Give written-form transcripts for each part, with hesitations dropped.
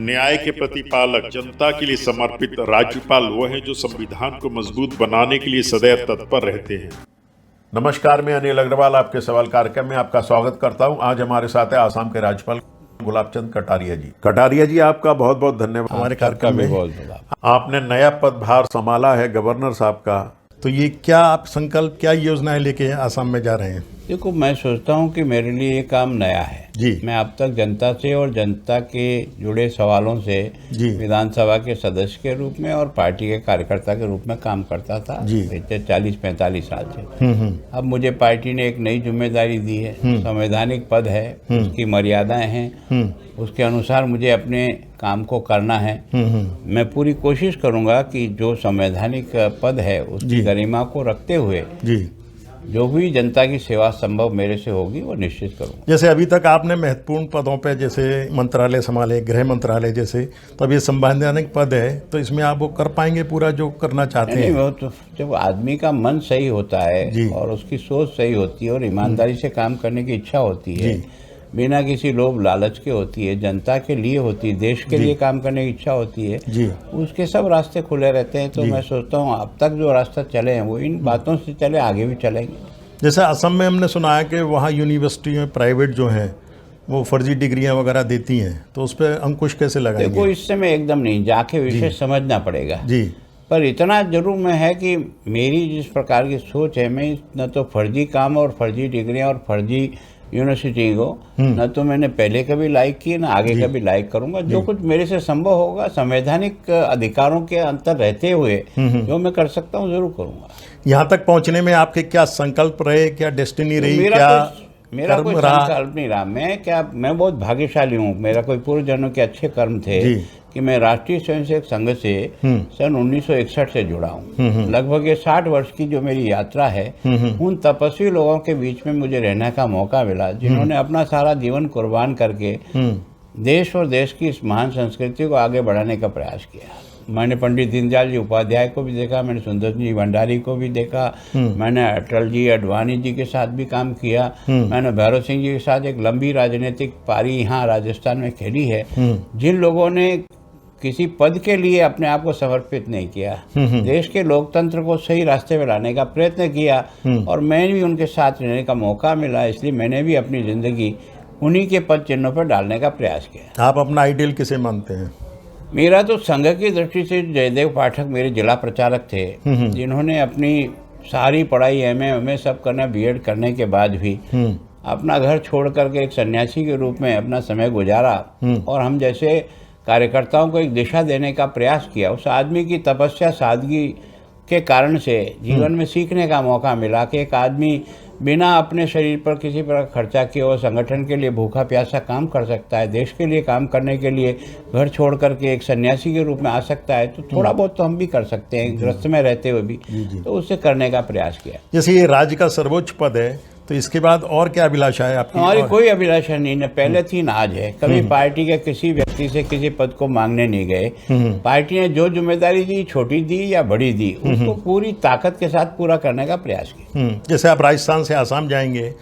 न्याय के प्रतिपालक, जनता के लिए समर्पित राज्यपाल वो हैं जो संविधान को मजबूत बनाने के लिए सदैव तत्पर रहते हैं। नमस्कार, मैं अनिल अग्रवाल आपके सवाल कार्यक्रम में आपका स्वागत करता हूं। आज हमारे साथ है आसाम के राज्यपाल गुलाब चंद कटारिया जी। कटारिया जी, आपका बहुत बहुत धन्यवाद हमारे कार्यक्रम में। बहुत आपने नया पदभार संभाला है गवर्नर साहब का, तो ये क्या आप संकल्प, क्या योजनाएं लेके आसाम में जा रहे हैं? देखो, मैं सोचता हूँ कि मेरे लिए ये काम नया है जी। मैं अब तक जनता से और जनता के जुड़े सवालों से जी। विधानसभा के सदस्य के रूप में और पार्टी के कार्यकर्ता के रूप में काम करता था पिछले 40-45 साल से। अब मुझे पार्टी ने एक नई जिम्मेदारी दी है। संवैधानिक पद है, उसकी मर्यादाएं हैं, उसके अनुसार मुझे अपने काम को करना है। मैं पूरी कोशिश करूंगा कि जो संवैधानिक पद है उसकी गरिमा को रखते हुए जो भी जनता की सेवा संभव मेरे से होगी वो निश्चित करूंगा। जैसे अभी तक आपने महत्वपूर्ण पदों पे जैसे मंत्रालय संभाले, गृह मंत्रालय जैसे, तो अब ये संवैधानिक पद है, तो इसमें आप वो कर पाएंगे पूरा जो करना चाहते हैं? वो तो जब आदमी का मन सही होता है और उसकी सोच सही होती है और ईमानदारी से काम करने की इच्छा होती है, बिना किसी लोभ लालच के होती है, जनता के लिए होती है, देश के लिए काम करने की इच्छा होती है, उसके सब रास्ते खुले रहते हैं। तो मैं सोचता हूँ अब तक जो रास्ता चले हैं वो इन बातों से चले, आगे भी चलेंगे। जैसे असम में हमने सुना है कि वहाँ यूनिवर्सिटी में प्राइवेट जो हैं वो फर्जी डिग्रियां वगैरह देती हैं, तो उस पर अंकुश कैसे लगाएंगे? देखो, इससे मैं एकदम नहीं, जाके विषय समझना पड़ेगा जी। पर इतना जरूर में है कि मेरी जिस प्रकार की सोच है, मैं न तो फर्जी काम और फर्जी डिग्रियां और फर्जी यूनिवर्सिटी को न तो मैंने पहले कभी लाइक की, न आगे कभी लाइक करूंगा। जो कुछ मेरे से संभव होगा संवैधानिक अधिकारों के अंतर रहते हुए जो मैं कर सकता हूं जरूर करूंगा। यहाँ तक पहुंचने में आपके क्या संकल्प रहे, क्या डेस्टिनी रही, मेरा कोई संकल्प नहीं रहा। मैं बहुत भाग्यशाली हूँ। मेरा कोई पूर्व जन्मों के अच्छे कर्म थे कि मैं राष्ट्रीय स्वयंसेवक संघ से सन 1961 से जुड़ा हूँ। लगभग ये 60 वर्ष की जो मेरी यात्रा है, उन तपस्वी लोगों के बीच में मुझे रहने का मौका मिला जिन्होंने अपना सारा जीवन कुर्बान करके देश और देश की इस महान संस्कृति को आगे बढ़ाने का प्रयास किया। मैंने पंडित दीनदयाल जी उपाध्याय को भी देखा, मैंने सुंदर जी भंडारी को भी देखा, मैंने अटल जी अडवाणी जी के साथ भी काम किया, मैंने भैरव सिंह जी के साथ एक लंबी राजनीतिक पारी यहाँ राजस्थान में खेली है। जिन लोगों ने किसी पद के लिए अपने आप को समर्पित नहीं किया, देश के लोकतंत्र को सही रास्ते में लाने का प्रयत्न किया, और मैंने भी उनके साथ रहने का मौका मिला, इसलिए मैंने भी अपनी जिंदगी उन्हीं के पद चिन्हों पर डालने का प्रयास किया। आप अपना आइडियल किसे मानते हैं? मेरा तो संघ की दृष्टि से जयदेव पाठक मेरे जिला प्रचारक थे, जिन्होंने अपनी सारी पढ़ाई एमए सब करना, बीएड करने के बाद भी अपना घर छोड़ करके एक सन्यासी के रूप में अपना समय गुजारा और हम जैसे कार्यकर्ताओं को एक दिशा देने का प्रयास किया। उस आदमी की तपस्या, सादगी के कारण से जीवन में सीखने का मौका मिला कि एक आदमी बिना अपने शरीर पर किसी प्रकार खर्चा किए और संगठन के लिए भूखा प्यासा काम कर सकता है, देश के लिए काम करने के लिए घर छोड़ करके एक सन्यासी के रूप में आ सकता है। तो थोड़ा बहुत तो हम भी कर सकते हैं ग्रस्त में रहते हुए भी, तो उससे करने का प्रयास किया। जैसे ये राज्य का सर्वोच्च पद है, तो इसके बाद और क्या अभिलाषा है आपकी? हमारी कोई अभिलाषा नहीं, न पहले थी न आज है। कभी पार्टी के किसी व्यक्ति से किसी पद को मांगने नहीं गए। पार्टी ने जो जिम्मेदारी दी, छोटी दी या बड़ी दी, उसको पूरी ताकत के साथ पूरा करने का प्रयास किया। जैसे आप राजस्थान से आसाम जाएंगे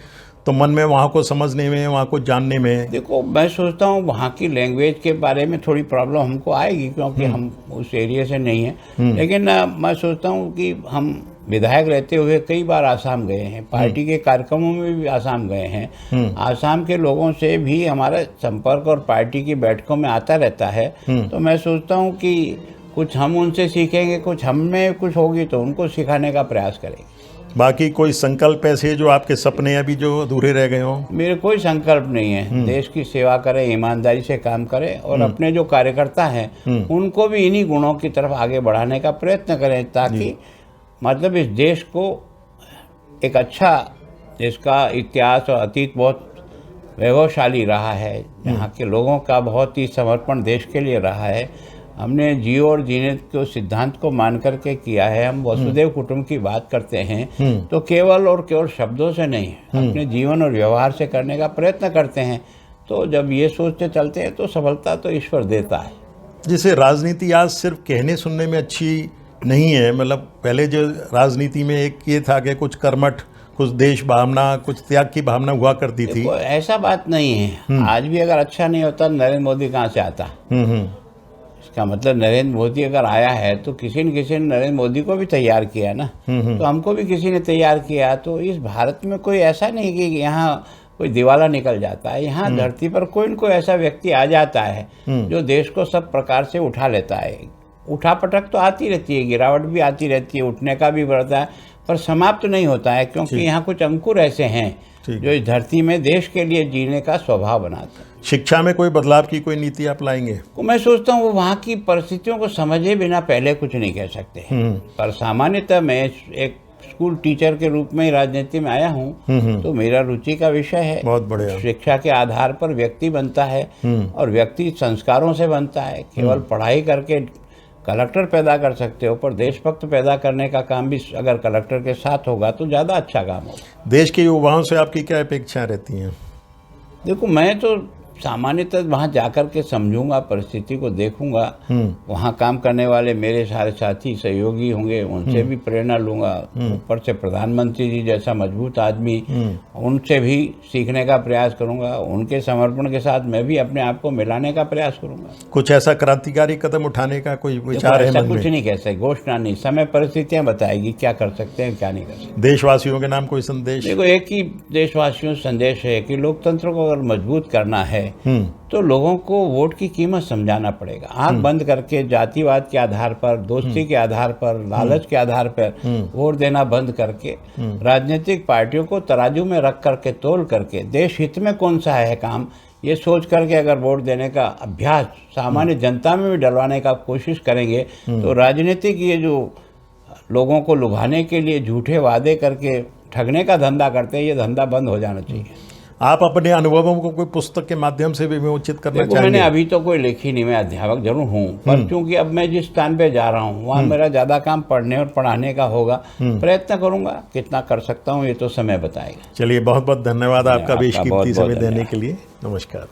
तो मन में वहाँ को समझने में, वहाँ को जानने में, देखो मैं सोचता हूँ वहाँ की लैंग्वेज के बारे में थोड़ी प्रॉब्लम हमको आएगी क्योंकि हम उस एरिया से नहीं हैं। लेकिन मैं सोचता हूँ कि हम विधायक रहते हुए कई बार आसाम गए हैं, पार्टी के कार्यक्रमों में भी आसाम गए हैं, आसाम के लोगों से भी हमारा संपर्क और पार्टी की बैठकों में आता रहता है। तो मैं सोचता हूँ कि कुछ हम उनसे सीखेंगे, कुछ हम में कुछ होगी तो उनको सिखाने का प्रयास करेंगे। बाकी कोई संकल्प ऐसे जो आपके सपने अभी जो अधूरे रह गए हों? मेरे कोई संकल्प नहीं है। देश की सेवा करें, ईमानदारी से काम करें और अपने जो कार्यकर्ता हैं उनको भी इन्हीं गुणों की तरफ आगे बढ़ाने का प्रयत्न करें, ताकि मतलब इस देश को एक अच्छा, जिसका इतिहास और अतीत बहुत वैभवशाली रहा है, यहाँ के लोगों का बहुत ही समर्पण देश के लिए रहा है, हमने जियो और जीने के सिद्धांत को मान करके किया है, हम वसुदेव कुटुंब की बात करते हैं तो केवल और केवल शब्दों से नहीं, अपने जीवन और व्यवहार से करने का प्रयत्न करते हैं। तो जब ये सोचते चलते हैं तो सफलता तो ईश्वर देता है। जैसे राजनीति आज सिर्फ कहने सुनने में अच्छी नहीं है, मतलब पहले जो राजनीति में एक ये था कि कुछ कर्मठ कुछ देश भावना, कुछ त्याग की भावना हुआ करती थी। देखो, ऐसा बात नहीं है। आज भी अगर अच्छा नहीं होता नरेंद्र मोदी कहाँ से आता? इसका मतलब नरेंद्र मोदी अगर आया है तो किसी न किसी ने नरेंद्र मोदी को भी तैयार किया ना, तो हमको भी किसी ने तैयार किया। तो इस भारत में कोई ऐसा नहीं कि यहाँ कोई दिवाला निकल जाता है। यहाँ धरती पर कोई न कोई ऐसा व्यक्ति आ जाता है जो देश को सब प्रकार से उठा लेता है। उठापटक तो आती रहती है, गिरावट भी आती रहती है, उठने का भी बढ़ता है, पर समाप्त तो नहीं होता है, क्योंकि यहाँ कुछ अंकुर ऐसे हैं जो इस धरती में देश के लिए जीने का स्वभाव बनाते हैं। शिक्षा में कोई बदलाव की कोई नीति आप लाएंगे? तो मैं सोचता हूँ वो वहाँ की परिस्थितियों को समझे बिना पहले कुछ नहीं कह सकते। पर सामान्यतः मैं एक स्कूल टीचर के रूप में राजनीति में आया हूँ, तो मेरा रुचि का विषय है। बहुत बढ़िया। शिक्षा के आधार पर व्यक्ति बनता है और व्यक्ति संस्कारों से बनता है। केवल पढ़ाई करके कलेक्टर पैदा कर सकते हो, पर देशभक्त पैदा करने का काम भी अगर कलेक्टर के साथ होगा तो ज़्यादा अच्छा काम होगा। देश के युवाओं से आपकी क्या अपेक्षाएं रहती हैं? देखो, मैं तो सामान्यतः वहाँ जाकर के समझूंगा, परिस्थिति को देखूंगा। वहाँ काम करने वाले मेरे सारे साथी सहयोगी होंगे, उनसे भी प्रेरणा लूंगा। ऊपर से प्रधानमंत्री जी जैसा मजबूत आदमी, उनसे भी सीखने का प्रयास करूंगा। उनके समर्पण के साथ मैं भी अपने आप को मिलाने का प्रयास करूंगा। कुछ ऐसा क्रांतिकारी कदम उठाने का कोई विचार है ऐसा मन कुछ में? नहीं कह सकते, घोषणा नहीं, समय परिस्थितियाँ बताएगी क्या कर सकते हैं क्या नहीं कर सकते। देशवासियों के नाम कोई संदेश? देखो, एक ही देशवासियों से संदेश है कि लोकतंत्र को अगर मजबूत करना है तो लोगों को वोट की कीमत समझाना पड़ेगा। आंख बंद करके जातिवाद के आधार पर, दोस्ती के आधार पर, लालच के आधार पर वोट देना बंद करके राजनीतिक पार्टियों को तराजू में रख करके तोल करके देश हित में कौन सा है काम, ये सोच करके अगर वोट देने का अभ्यास सामान्य जनता में भी डलवाने का कोशिश करेंगे तो राजनीतिक ये जो लोगों को लुभाने के लिए झूठे वादे करके ठगने का धंधा करते हैं, ये धंधा बंद हो जाना चाहिए। आप अपने अनुभवों को कोई पुस्तक के माध्यम से भी विमोचित करना चाहेंगे? मैंने अभी तो कोई लिखी नहीं, मैं अध्यापक जरूर हूँ, पर क्योंकि अब मैं जिस स्थान पे जा रहा हूँ वहाँ मेरा ज़्यादा काम पढ़ने और पढ़ाने का होगा। प्रयत्न करूँगा, कितना कर सकता हूँ ये तो समय बताएगा। चलिए, बहुत बहुत धन्यवाद आपका आपका बेशकीमती बहुत-बहुत समय देने धन्यवाद। के लिए। नमस्कार।